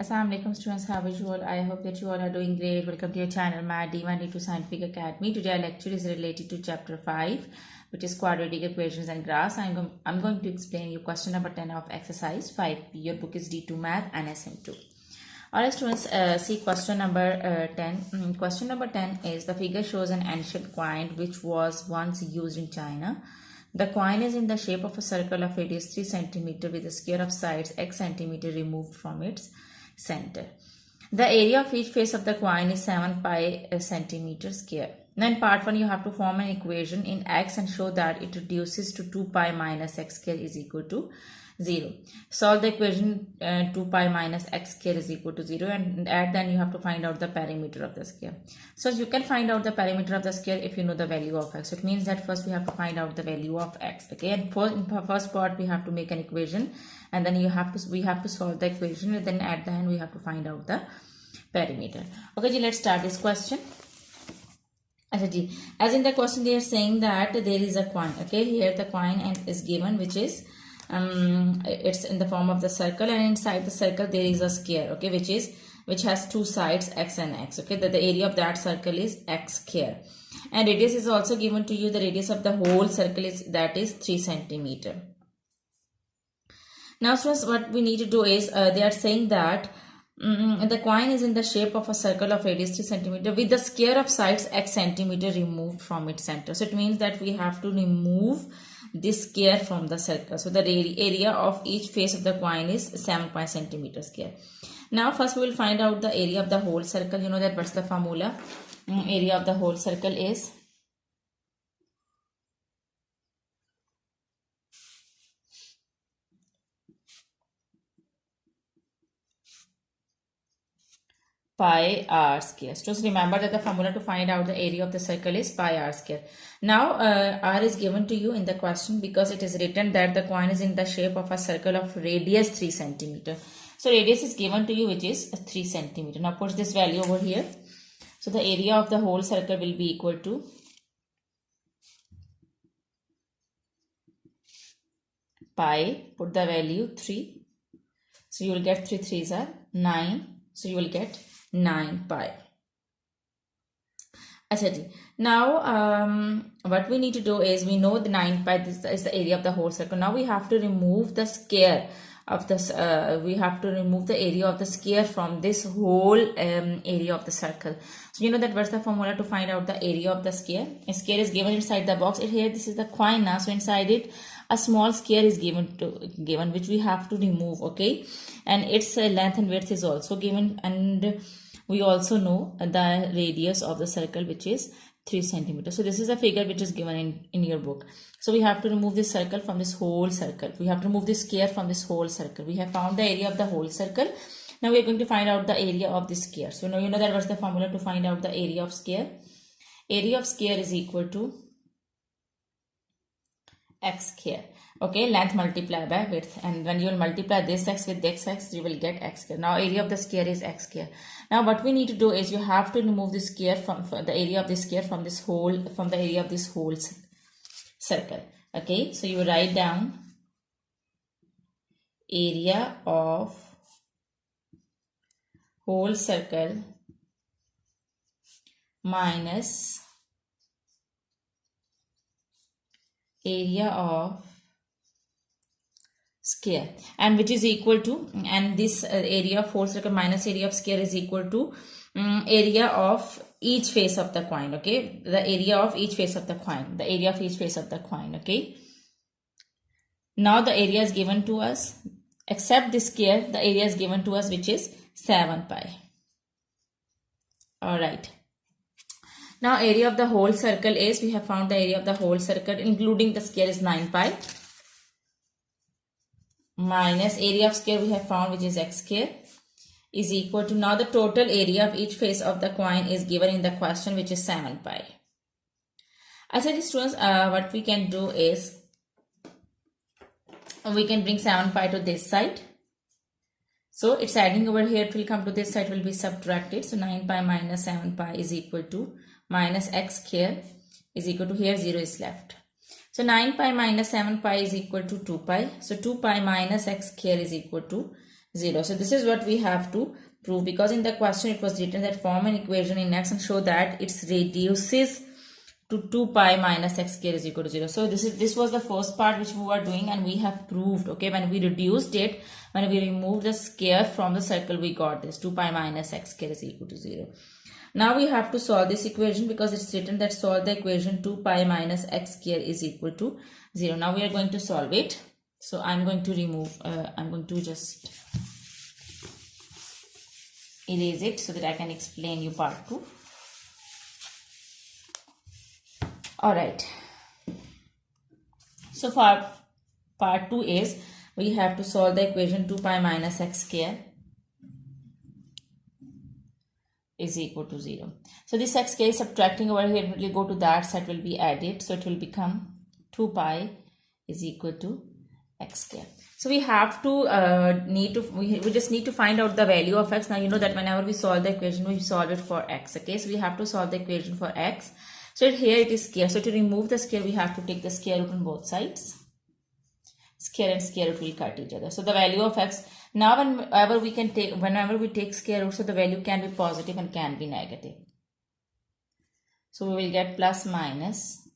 Assalamu alaikum students, how are you all? I hope that you all are doing great. Welcome to your channel Math D1 to Scientific Academy. Today our lecture is related to chapter 5, which is quadratic equations and graphs. I'm going to explain you question number 10 of exercise 5. Your book is D2 Math and SM2. Alright students, see question number 10. Question number 10 is the figure shows an ancient coin which was once used in China. The coin is in the shape of a circle of radius 3 cm with a square of sides x cm removed from its center. The area of each face of the coin is 7 pi centimeter square. Now in part 1 you have to form an equation in x and show that it reduces to 2 pi minus x square is equal to 0. Solve the equation 2 pi minus x square is equal to 0 and at then you have to find out the perimeter of the square. So you can find out the perimeter of the square if you know the value of x. So it means that first we have to find out the value of x. Okay, and in the first part we have to make an equation and then we have to solve the equation and then at the end we have to find out the perimeter. Okay, let's start this question. As in the question they are saying that there is a coin. Okay, here the coin is given which is it's in the form of the circle and inside the circle there is a square. Okay, which has two sides x and x. Okay, the area of that circle is x square and radius is also given to you. The radius of the whole circle is 3 centimeter. Now students, what we need to do is they are saying that the coin is in the shape of a circle of radius 3 centimeter with the square of sides x centimeter removed from its center. So it means that we have to remove this square from the circle. So the area of each face of the coin is 7 pi centimeter square. Now first we will find out the area of the whole circle. You know that what's the formula? Area of the whole circle is pi r square. So just remember that the formula to find out the area of the circle is pi r square. Now r is given to you in the question because it is written that the coin is in the shape of a circle of radius 3 centimeter. So radius is given to you which is 3 centimeter. Now put this value over here. So the area of the whole circle will be equal to pi, put the value 3. So you will get 3 3s are 9. So you will get 9 pi. Now what we need to do is we know the 9 pi, this is the area of the whole circle. Now we have to remove the square of this we have to remove the area of the square from this whole area of the circle. So you know that what's the formula to find out the area of the square? A square is given inside the box. Here this is the coin now, so inside it a small square is given which we have to remove. Okay, and its length and width is also given and we also know the radius of the circle which is 3 centimeters. So this is a figure which is given in your book. So we have to remove this circle from this whole circle. We have to remove this square from this whole circle. We have found the area of the whole circle. Now we are going to find out the area of this square. So now you know that what's the formula to find out the area of square. Area of square is equal to x square. Okay, length multiplied by width, and when you will multiply this x with this x you will get x square. Now area of the square is x square. Now what we need to do is you have to remove the square from the area of the square from the area of this whole circle. Okay, so you write down area of whole circle minus area of square, and which is equal to, and this area of whole circle minus area of square is equal to area of each face of the coin. Okay, the area of each face of the coin, the area of each face of the coin. Okay, now the area is given to us except this square, the area is given to us which is 7 pi. All right, now area of the whole circle is, we have found the area of the whole circle including the square is 9 pi minus area of square we have found which is x square is equal to, now the total area of each face of the coin is given in the question which is 7 pi. I said students, what we can do is we can bring 7 pi to this side. So it's adding over here, it will come to this side, will be subtracted. So 9 pi minus 7 pi is equal to minus x square is equal to, here 0 is left. So 9 pi minus 7 pi is equal to 2 pi. So 2 pi minus x square is equal to 0. So this is what we have to prove, because in the question it was written that form an equation in x and show that it reduces to 2 pi minus x square is equal to 0. So this was the first part which we were doing, and we have proved, okay, when we reduced it, when we removed the square from the circle, we got this 2 pi minus x square is equal to 0. Now we have to solve this equation, because it's written that solve the equation 2 pi minus x square is equal to 0. Now we are going to solve it. So I'm going to remove, I'm going to just erase it so that I can explain you part 2. Alright. So for part 2 is, we have to solve the equation 2 pi minus x square is equal to 0. So this x square is subtracting over here, it will go to that side, will be added. So it will become 2 pi is equal to x square. So we have to we just need to find out the value of x. Now you know that whenever we solve the equation, we solve it for x. Okay, so we have to solve the equation for x. So here it is square. So to remove the square, we have to take the square root on both sides. Square and square root will cut each other. So the value of x, now whenever we take square root, so the value can be positive and can be negative. So we will get plus minus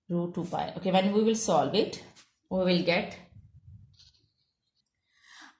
root 2 pi. Okay, when we will solve it, we will get.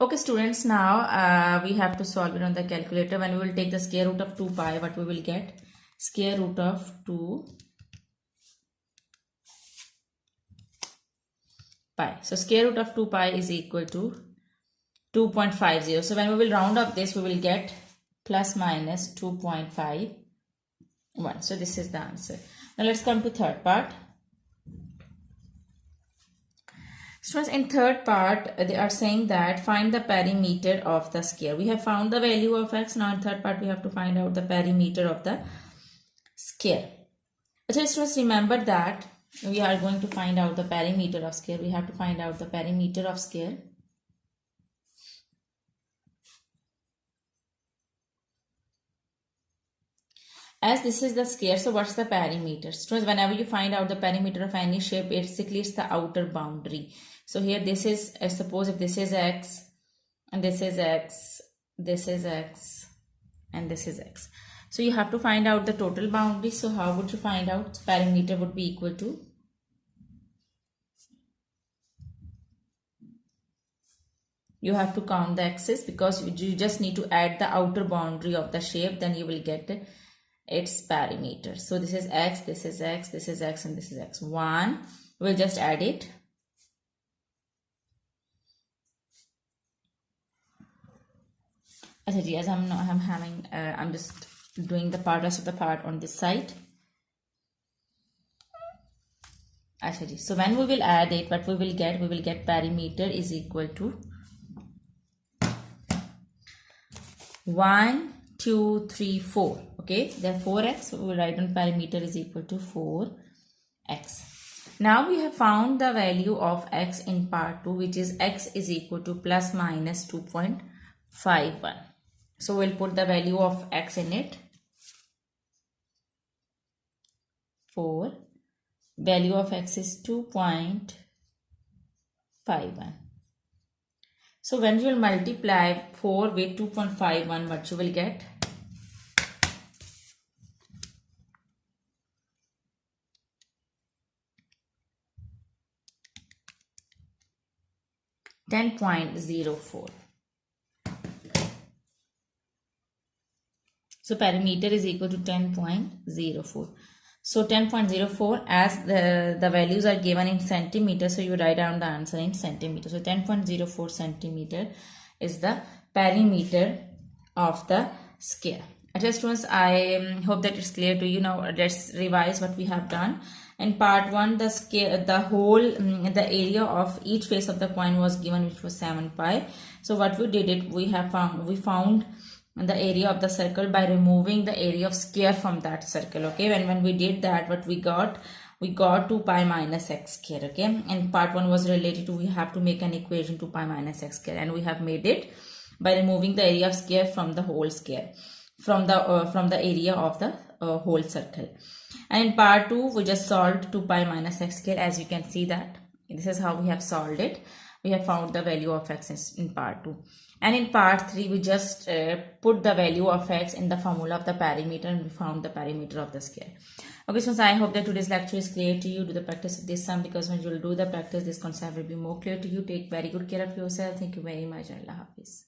Okay students, now we have to solve it on the calculator. When we will take the square root of 2 pi, what we will get? Square root of 2 pi. So square root of 2 pi is equal to 2.50. So when we will round up this, we will get plus minus 2.51. So this is the answer. Now let's come to third part. Students, in third part, they are saying that find the perimeter of the square. We have found the value of x. Now in third part, we have to find out the perimeter of the square. So students, remember that we are going to find out the perimeter of square. We have to find out the perimeter of square. As this is the square, so what's the perimeter? Students, whenever you find out the perimeter of any shape, basically it's the outer boundary. So here this is, suppose if this is x, and this is x, this is x, and this is x. So you have to find out the total boundary. So how would you find out? Perimeter would be equal to, you have to count the x's, because you just need to add the outer boundary of the shape, then you will get its perimeter. So this is x, this is x, this is x, and this is x. 1, we'll just add it. As I'm just doing the rest of the part on this side. So when we will add it, what we will get perimeter is equal to 1, 2, 3, 4. Okay, there 4x. So we will write on perimeter is equal to 4x. Now we have found the value of x in part 2, which is x is equal to plus minus 2.51. So we'll put the value of x in it. 4. Value of x is 2.51. So when you will multiply 4 with 2.51, what you will get? 10.04. So perimeter is equal to 10.04. So 10.04, as the values are given in centimeters, so you write down the answer in centimeters. So 10.04 centimeter is the perimeter of the square. Okay, students, I hope that it's clear to you. Now let's revise what we have done. In part 1, the area of each face of the coin was given, which was 7 pi. So what we did, we found the area of the circle by removing the area of square from that circle. Okay, when we did that, what we got 2 pi minus x square. Okay, and part 1 was related to, we have to make an equation 2 pi minus x square, and we have made it by removing the area of square from the whole square, from the area of the whole circle. And in part 2, we just solved 2 pi minus x square. As you can see that this is how we have solved it. we have found the value of x in part 2. And in part 3, we just put the value of x in the formula of the perimeter and we found the perimeter of the square. Okay, so I hope that today's lecture is clear to you. Do the practice of this sum, because when you will do the practice, this concept will be more clear to you. Take very good care of yourself. Thank you very much. Allah Hafiz.